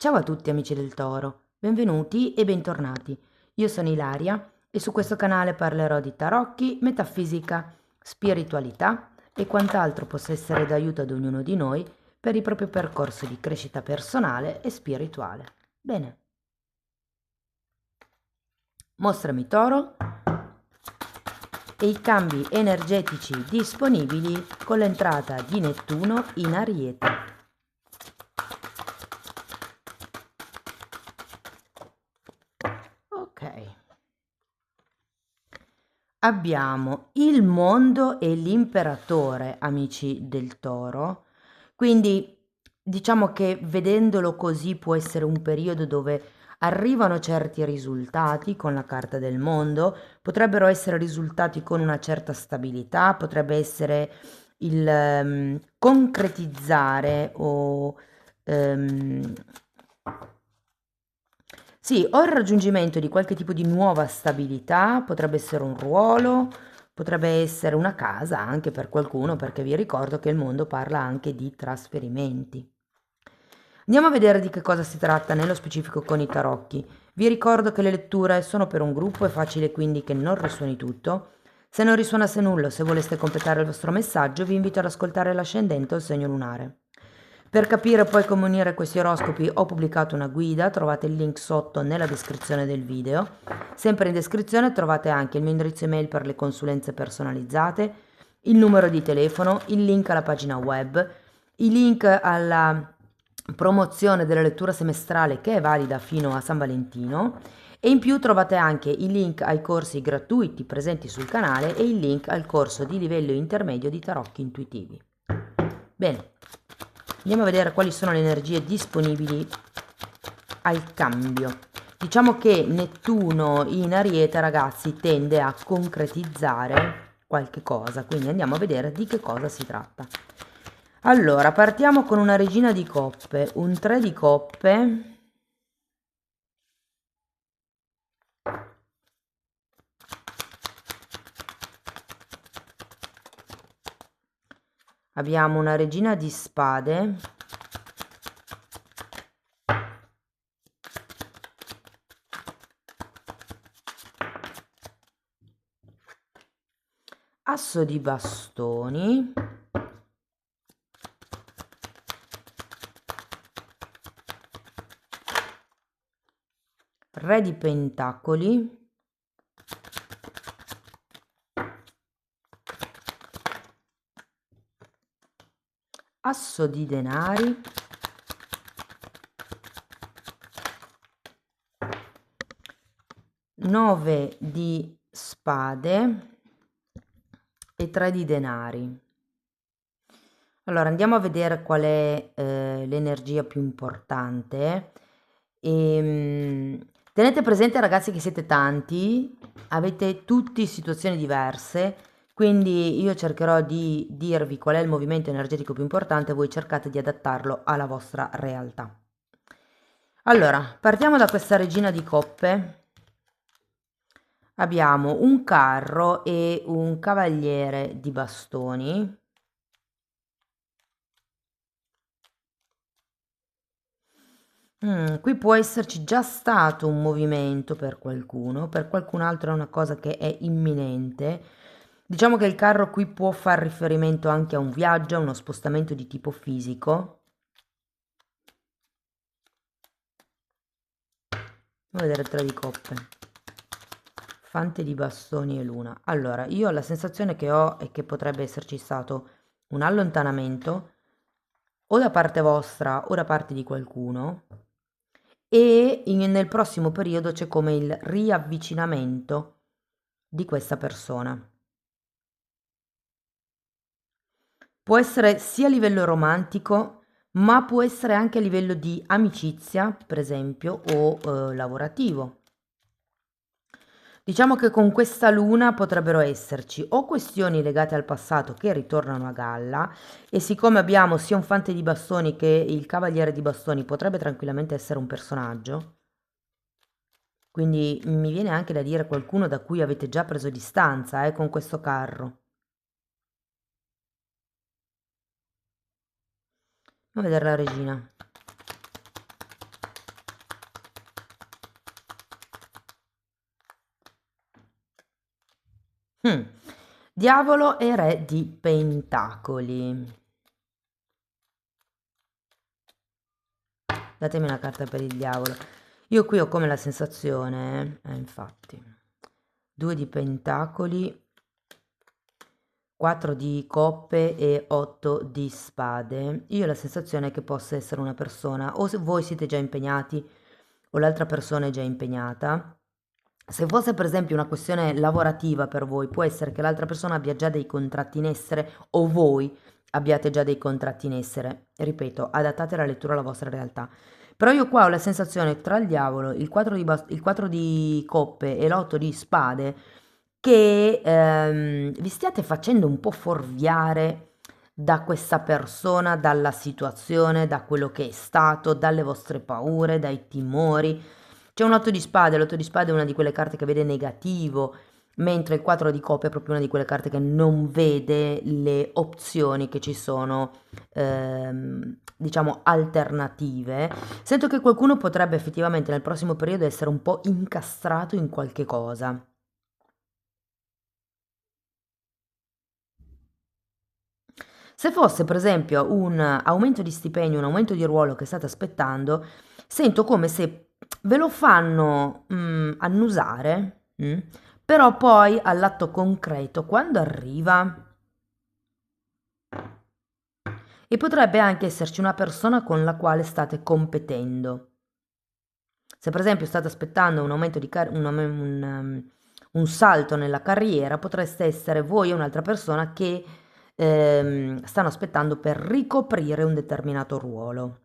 Ciao a tutti amici del Toro, benvenuti e bentornati. Io sono Ilaria e su questo canale parlerò di tarocchi, metafisica, spiritualità e quant'altro possa essere d'aiuto ad ognuno di noi per il proprio percorso di crescita personale e spirituale. Bene, mostrami Toro e i cambi energetici disponibili con l'entrata di Nettuno in Ariete. Ok. Abbiamo il mondo e l'imperatore, amici del Toro, quindi diciamo che vedendolo così può essere un periodo dove arrivano certi risultati con la carta del mondo, potrebbero essere risultati con una certa stabilità, potrebbe essere il concretizzare o ehm, sì, o il raggiungimento di qualche tipo di nuova stabilità, potrebbe essere un ruolo, potrebbe essere una casa anche per qualcuno, perché vi ricordo che il mondo parla anche di trasferimenti. Andiamo a vedere di che cosa si tratta nello specifico con i tarocchi. Vi ricordo che le letture sono per un gruppo, è facile quindi che non risuoni tutto. Se non risuonasse nulla o se voleste completare il vostro messaggio, vi invito ad ascoltare l'ascendente o il segno lunare. Per capire poi come unire questi oroscopi ho pubblicato una guida, trovate il link sotto nella descrizione del video. Sempre in descrizione trovate anche il mio indirizzo email per le consulenze personalizzate, il numero di telefono, il link alla pagina web, i link alla promozione della lettura semestrale che è valida fino a San Valentino e in più trovate anche i link ai corsi gratuiti presenti sul canale e il link al corso di livello intermedio di tarocchi intuitivi. Bene, andiamo a vedere quali sono le energie disponibili al cambio. Diciamo che Nettuno in Ariete, ragazzi, tende a concretizzare qualche cosa, quindi andiamo a vedere di che cosa si tratta. Allora, partiamo con una regina di coppe, un 3 di coppe. Abbiamo una regina di spade, asso di bastoni, re di pentacoli, asso di denari, 9 di spade e 3 di denari. Allora andiamo a vedere qual è l'energia più importante. Tenete presente ragazzi che siete tanti, avete tutti situazioni diverse, quindi io cercherò di dirvi qual è il movimento energetico più importante, voi cercate di adattarlo alla vostra realtà. Allora, partiamo da questa regina di coppe. Abbiamo un carro e un cavaliere di bastoni. Qui può esserci già stato un movimento per qualcun altro è una cosa che è imminente. Diciamo che il carro qui può far riferimento anche a un viaggio, a uno spostamento di tipo fisico. Andiamo a vedere il 3 di coppe. Fante di bastoni e luna. Allora, io la sensazione che ho è che potrebbe esserci stato un allontanamento o da parte vostra o da parte di qualcuno e nel prossimo periodo c'è come il riavvicinamento di questa persona. Può essere sia a livello romantico, ma può essere anche a livello di amicizia, per esempio, o lavorativo. Diciamo che con questa luna potrebbero esserci o questioni legate al passato che ritornano a galla e siccome abbiamo sia un fante di bastoni che il cavaliere di bastoni potrebbe tranquillamente essere un personaggio, quindi mi viene anche da dire qualcuno da cui avete già preso distanza, con questo carro. Andiamo a vedere la regina. Mm. Diavolo e re di pentacoli. Datemi una carta per il diavolo. Io qui ho come la sensazione, infatti, 2 di pentacoli, 4 di coppe e 8 di spade. Io ho la sensazione che possa essere una persona, o se voi siete già impegnati o l'altra persona è già impegnata. Se fosse per esempio una questione lavorativa per voi, può essere che l'altra persona abbia già dei contratti in essere o voi abbiate già dei contratti in essere. Ripeto, adattate la lettura alla vostra realtà. Però io qua ho la sensazione tra il diavolo, il 4 di coppe e l'8 di spade che vi stiate facendo un po' fuorviare da questa persona, dalla situazione, da quello che è stato, dalle vostre paure, dai timori. C'è un 8 di spade, l'8 di spade è una di quelle carte che vede negativo, mentre il 4 di coppe è proprio una di quelle carte che non vede le opzioni che ci sono, diciamo, alternative. Sento che qualcuno potrebbe effettivamente nel prossimo periodo essere un po' incastrato in qualche cosa. Se fosse per esempio un aumento di stipendio, un aumento di ruolo che state aspettando, sento come se ve lo fanno annusare, però poi all'atto concreto, quando arriva, e potrebbe anche esserci una persona con la quale state competendo. Se per esempio state aspettando un aumento di un salto nella carriera, potreste essere voi e un'altra persona che stanno aspettando per ricoprire un determinato ruolo.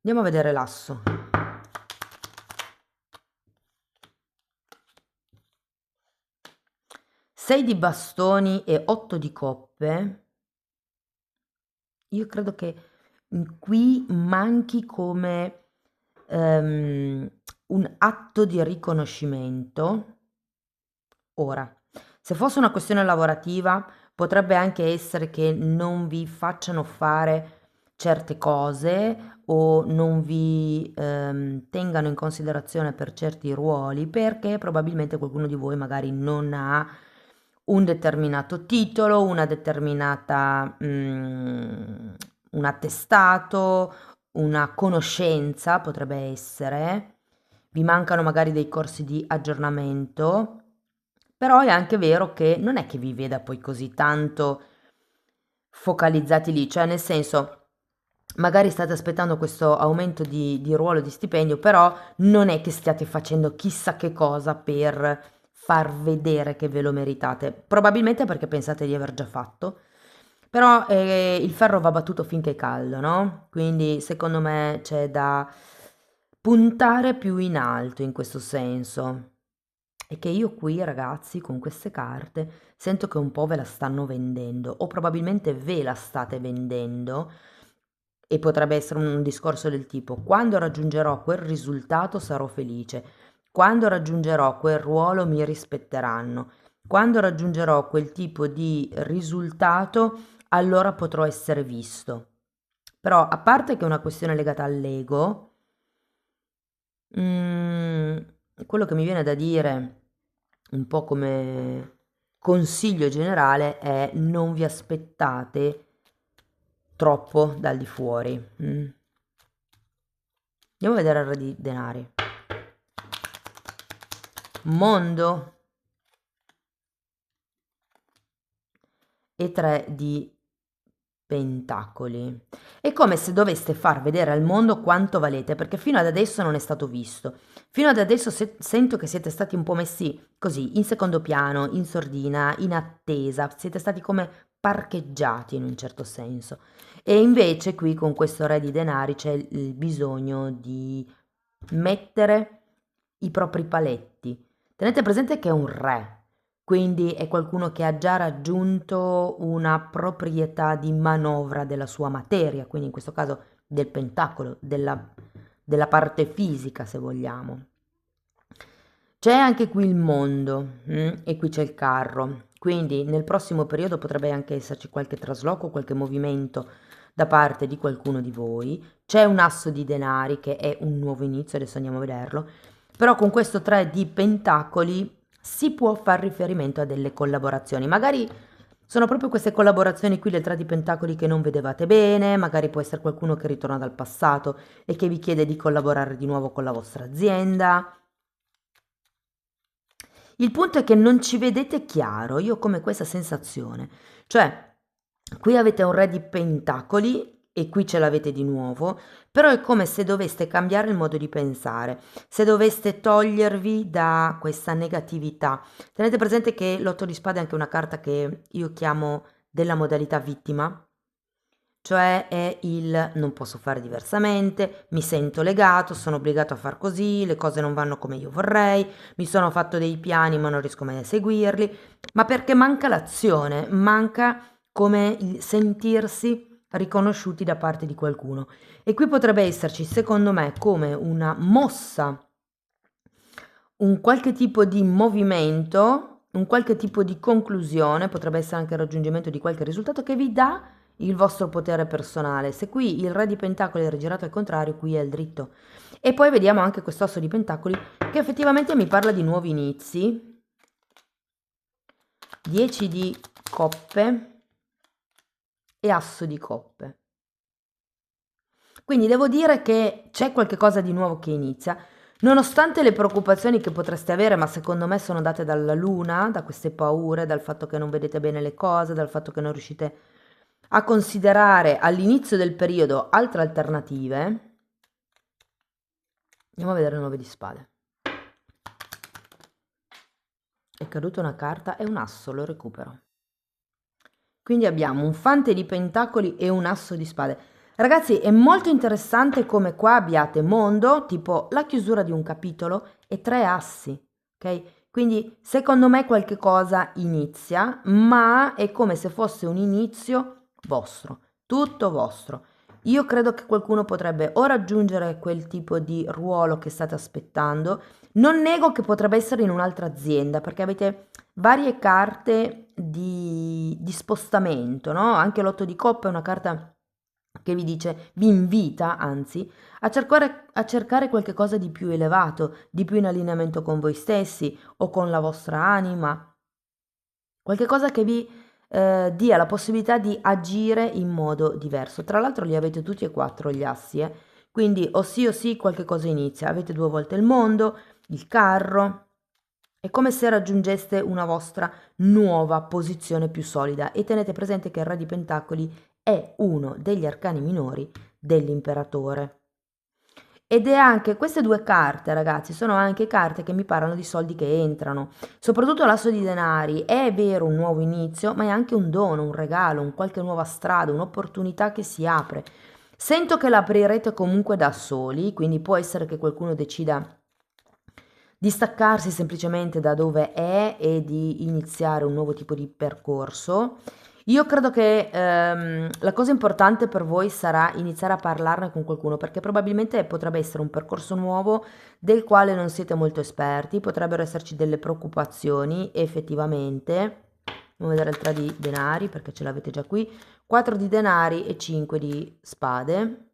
Andiamo a vedere l'asso. Sei di bastoni e 8 di coppe. Io credo che qui manchi come un atto di riconoscimento. Ora, se fosse una questione lavorativa, potrebbe anche essere che non vi facciano fare certe cose o non vi tengano in considerazione per certi ruoli perché probabilmente qualcuno di voi magari non ha un determinato titolo, una determinata, un attestato, una conoscenza potrebbe essere, vi mancano magari dei corsi di aggiornamento, però è anche vero che non è che vi veda poi così tanto focalizzati lì, cioè nel senso magari state aspettando questo aumento di ruolo, di stipendio, però non è che stiate facendo chissà che cosa per far vedere che ve lo meritate. Probabilmente perché pensate di aver già fatto. Però il ferro va battuto finché è caldo, no? Quindi secondo me c'è da puntare più in alto in questo senso. E che io qui, ragazzi, con queste carte sento che un po' ve la stanno vendendo, o probabilmente ve la state vendendo, e potrebbe essere un discorso del tipo: quando raggiungerò quel risultato sarò felice, quando raggiungerò quel ruolo mi rispetteranno, quando raggiungerò quel tipo di risultato allora potrò essere visto. Però, a parte che è una questione legata all'ego, quello che mi viene da dire, un po' come consiglio generale, è non vi aspettate troppo dal di fuori. Andiamo a vedere il re di denari. Mondo e 3 di pentacoli. È come se doveste far vedere al mondo quanto valete, perché fino ad adesso non è stato visto. Fino ad adesso sento che siete stati un po' messi così, in secondo piano, in sordina, in attesa, siete stati come parcheggiati in un certo senso. E invece qui con questo re di denari c'è il bisogno di mettere i propri paletti. Tenete presente che è un re, quindi è qualcuno che ha già raggiunto una proprietà di manovra della sua materia, quindi in questo caso del pentacolo, della parte fisica, se vogliamo. C'è anche qui il mondo, e qui c'è il carro, quindi nel prossimo periodo potrebbe anche esserci qualche trasloco, qualche movimento da parte di qualcuno di voi. C'è un asso di denari che è un nuovo inizio, adesso andiamo a vederlo. Però con questo 3 di pentacoli si può far riferimento a delle collaborazioni. Magari sono proprio queste collaborazioni qui del 3 di Pentacoli che non vedevate bene, magari può essere qualcuno che ritorna dal passato e che vi chiede di collaborare di nuovo con la vostra azienda. Il punto è che non ci vedete chiaro, io ho come questa sensazione, cioè qui avete un re di pentacoli e qui ce l'avete di nuovo, però è come se doveste cambiare il modo di pensare, se doveste togliervi da questa negatività. Tenete presente che l'otto di spade è anche una carta che io chiamo della modalità vittima, cioè è il non posso fare diversamente, mi sento legato, sono obbligato a far così, le cose non vanno come io vorrei, mi sono fatto dei piani ma non riesco mai a seguirli, ma perché manca l'azione, manca come il sentirsi riconosciuti da parte di qualcuno. E qui potrebbe esserci, secondo me, come una mossa, un qualche tipo di movimento, un qualche tipo di conclusione, potrebbe essere anche il raggiungimento di qualche risultato che vi dà il vostro potere personale. Se qui il re di pentacoli è rigirato al contrario, qui è il dritto. E poi vediamo anche quest'asso di pentacoli che effettivamente mi parla di nuovi inizi. 10 di coppe e asso di coppe. Quindi devo dire che c'è qualche cosa di nuovo che inizia, nonostante le preoccupazioni che potreste avere, ma secondo me sono date dalla luna, da queste paure, dal fatto che non vedete bene le cose, dal fatto che non riuscite a considerare all'inizio del periodo altre alternative. Andiamo a vedere le 9 di spade. È caduta una carta e un asso, lo recupero. Quindi abbiamo un fante di pentacoli e un asso di spade. Ragazzi, è molto interessante come qua abbiate mondo, tipo la chiusura di un capitolo e 3 assi, ok? Quindi secondo me qualche cosa inizia, ma è come se fosse un inizio vostro, tutto vostro. Io credo che qualcuno potrebbe o raggiungere quel tipo di ruolo che state aspettando. Non nego che potrebbe essere in un'altra azienda, perché avete varie carte di spostamento, no? Anche l'otto di coppa è una carta che vi dice, vi invita, anzi, a cercare qualche cosa di più elevato, di più in allineamento con voi stessi o con la vostra anima, qualche cosa che vi dia la possibilità di agire in modo diverso. Tra l'altro li avete tutti e quattro gli assi, quindi o sì qualche cosa inizia, avete 2 volte il mondo, il carro, è come se raggiungeste una vostra nuova posizione più solida e tenete presente che il Re di Pentacoli è uno degli arcani minori dell'imperatore. Ed è anche, queste due carte, ragazzi, sono anche carte che mi parlano di soldi che entrano. Soprattutto l'asso di denari è vero un nuovo inizio, ma è anche un dono, un regalo, un qualche nuova strada, un'opportunità che si apre. Sento che l'aprirete comunque da soli, quindi può essere che qualcuno decida di staccarsi semplicemente da dove è e di iniziare un nuovo tipo di percorso. Io credo che la cosa importante per voi sarà iniziare a parlarne con qualcuno, perché probabilmente potrebbe essere un percorso nuovo del quale non siete molto esperti, potrebbero esserci delle preoccupazioni effettivamente. Andiamo a vedere il 3 di denari perché ce l'avete già qui, 4 di denari e 5 di spade.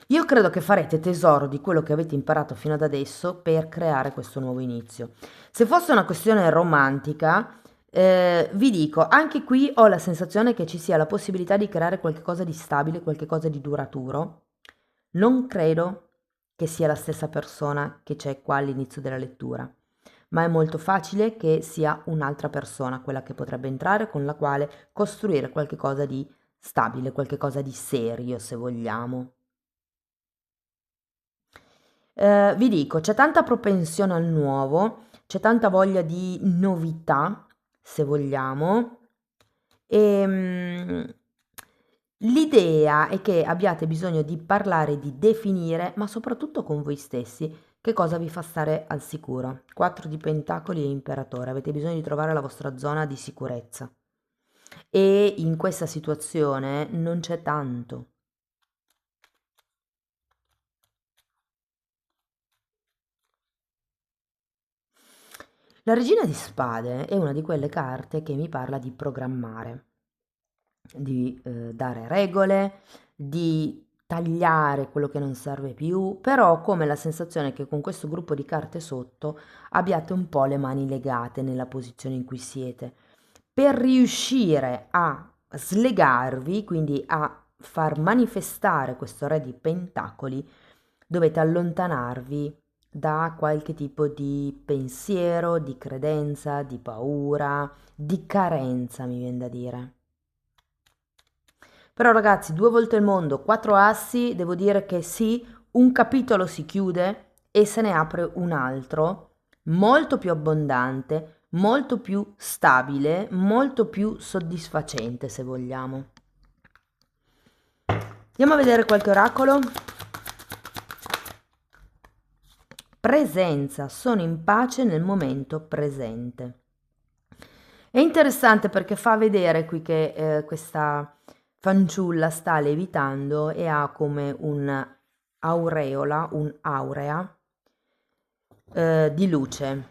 Io credo che farete tesoro di quello che avete imparato fino ad adesso per creare questo nuovo inizio. Se fosse una questione romantica, vi dico, anche qui ho la sensazione che ci sia la possibilità di creare qualcosa di stabile, qualcosa di duraturo. Non credo che sia la stessa persona che c'è qua all'inizio della lettura, ma è molto facile che sia un'altra persona quella che potrebbe entrare, con la quale costruire qualcosa di stabile, qualcosa di serio, se vogliamo. Vi dico, c'è tanta propensione al nuovo, c'è tanta voglia di novità, se vogliamo, e l'idea è che abbiate bisogno di parlare, di definire, ma soprattutto con voi stessi, che cosa vi fa stare al sicuro. 4 di pentacoli e imperatore, avete bisogno di trovare la vostra zona di sicurezza. E in questa situazione non c'è tanto. La regina di spade è una di quelle carte che mi parla di programmare, di dare regole, di tagliare quello che non serve più, però ho come la sensazione che con questo gruppo di carte sotto abbiate un po' le mani legate nella posizione in cui siete. Per riuscire a slegarvi, quindi a far manifestare questo re di pentacoli, dovete allontanarvi da qualche tipo di pensiero, di credenza, di paura, di carenza, mi viene da dire. Però ragazzi, due volte il mondo, quattro assi, devo dire che sì, un capitolo si chiude e se ne apre un altro, molto più abbondante, molto più stabile, molto più soddisfacente, se vogliamo. Andiamo a vedere qualche oracolo. Presenza, sono in pace nel momento presente. È interessante perché fa vedere qui che questa fanciulla sta levitando e ha come un'aureola, un'aurea di luce.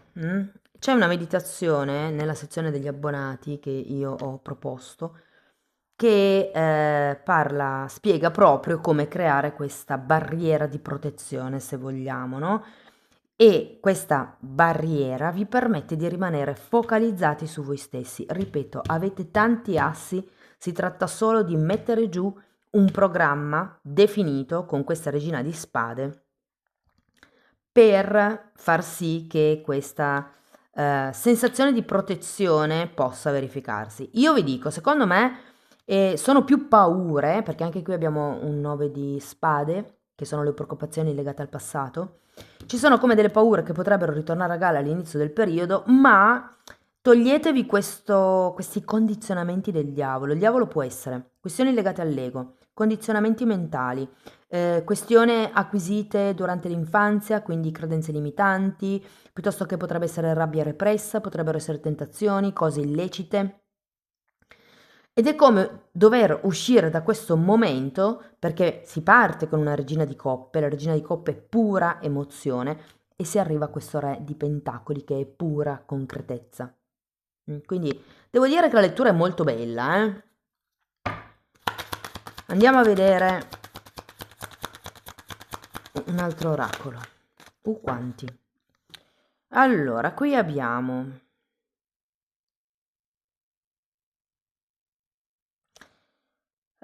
C'è una meditazione nella sezione degli abbonati che io ho proposto che spiega proprio come creare questa barriera di protezione, se vogliamo, no? E questa barriera vi permette di rimanere focalizzati su voi stessi. Ripeto, avete tanti assi, si tratta solo di mettere giù un programma definito con questa regina di spade per far sì che questa sensazione di protezione possa verificarsi. Io vi dico, secondo me sono più paure, perché anche qui abbiamo un 9 di spade, che sono le preoccupazioni legate al passato. Ci sono come delle paure che potrebbero ritornare a galla all'inizio del periodo, ma toglietevi questi condizionamenti del diavolo. Il diavolo può essere questioni legate all'ego, condizionamenti mentali, questioni acquisite durante l'infanzia, quindi credenze limitanti, piuttosto che potrebbe essere rabbia repressa, potrebbero essere tentazioni, cose illecite. Ed è come dover uscire da questo momento, perché si parte con una regina di coppe, la regina di coppe è pura emozione, e si arriva a questo re di pentacoli che è pura concretezza. Quindi devo dire che la lettura è molto bella, eh? Andiamo a vedere un altro oracolo. Quanti. Allora, qui abbiamo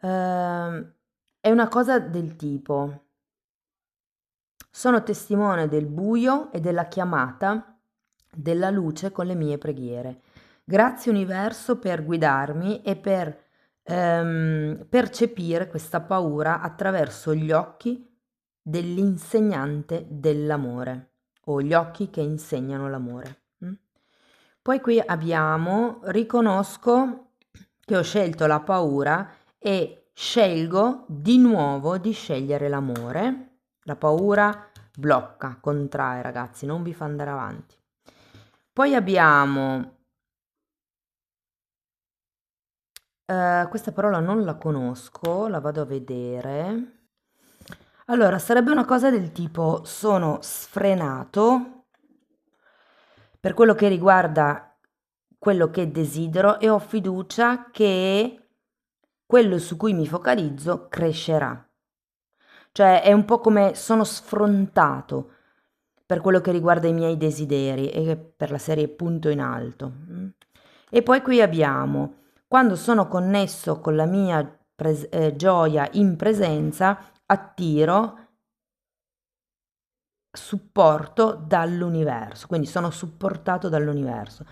è una cosa del tipo: sono testimone del buio e della chiamata della luce con le mie preghiere. Grazie universo per guidarmi e per percepire questa paura attraverso gli occhi dell'insegnante dell'amore o gli occhi che insegnano l'amore. Poi qui abbiamo riconosco che ho scelto la paura e scelgo di nuovo di scegliere l'amore. La paura blocca, contrae, ragazzi, non vi fa andare avanti. Poi abbiamo questa parola non la conosco, la vado a vedere. Allora, sarebbe una cosa del tipo: sono sfrenato per quello che riguarda quello che desidero e ho fiducia che quello su cui mi focalizzo crescerà. Cioè è un po' come sono sfrontato per quello che riguarda i miei desideri e per la serie punto in alto. E poi qui abbiamo: quando sono connesso con la mia gioia in presenza, attiro supporto dall'universo, quindi sono supportato dall'universo.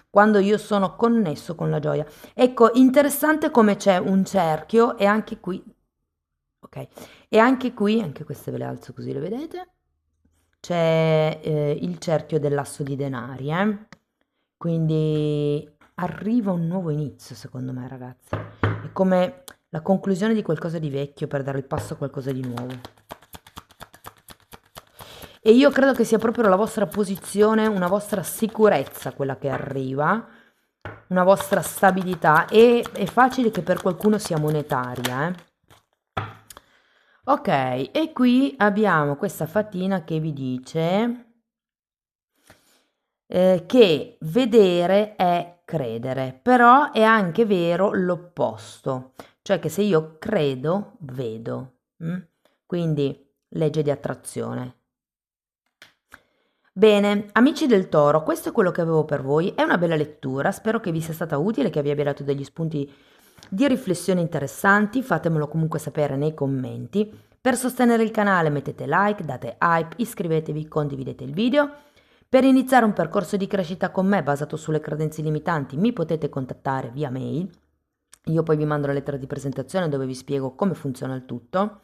Quando io sono connesso con la gioia. Ecco, interessante come c'è un cerchio e anche qui, ok, e anche qui, anche queste ve le alzo così le vedete, c'è il cerchio dell'asso di denari, quindi arriva un nuovo inizio secondo me, ragazzi. È come la conclusione di qualcosa di vecchio per dare il passo a qualcosa di nuovo. E io credo che sia proprio la vostra posizione, una vostra sicurezza quella che arriva, una vostra stabilità, e è facile che per qualcuno sia monetaria, Ok, e qui abbiamo questa fatina che vi dice che vedere è credere, però è anche vero l'opposto, cioè che se io credo, vedo. quindi legge di attrazione. Bene, amici del Toro, questo è quello che avevo per voi, è una bella lettura, spero che vi sia stata utile, che vi abbia dato degli spunti di riflessione interessanti, fatemelo comunque sapere nei commenti. Per sostenere il canale mettete like, date hype, iscrivetevi, condividete il video. Per iniziare un percorso di crescita con me basato sulle credenze limitanti mi potete contattare via mail, io poi vi mando la lettera di presentazione dove vi spiego come funziona il tutto.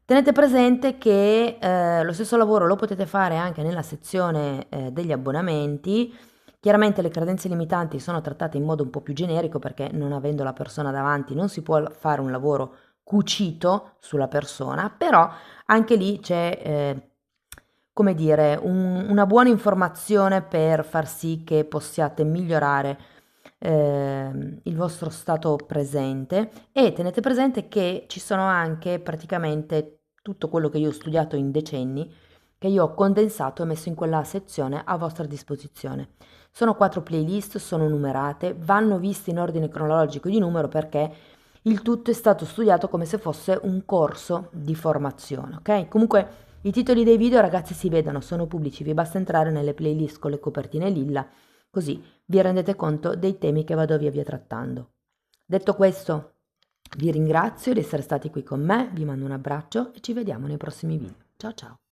Tenete presente che lo stesso lavoro lo potete fare anche nella sezione degli abbonamenti. Chiaramente le credenze limitanti sono trattate in modo un po' più generico perché non avendo la persona davanti non si può fare un lavoro cucito sulla persona, però anche lì c'è, come dire, una buona informazione per far sì che possiate migliorare il vostro stato presente e tenete presente che ci sono anche praticamente tutto quello che io ho studiato in decenni che io ho condensato e messo in quella sezione a vostra disposizione. Sono 4 playlist, sono numerate, vanno viste in ordine cronologico di numero perché il tutto è stato studiato come se fosse un corso di formazione, ok? Comunque i titoli dei video ragazzi si vedono, sono pubblici, vi basta entrare nelle playlist con le copertine lilla, così vi rendete conto dei temi che vado via via trattando. Detto questo, vi ringrazio di essere stati qui con me, vi mando un abbraccio e ci vediamo nei prossimi video. Ciao ciao!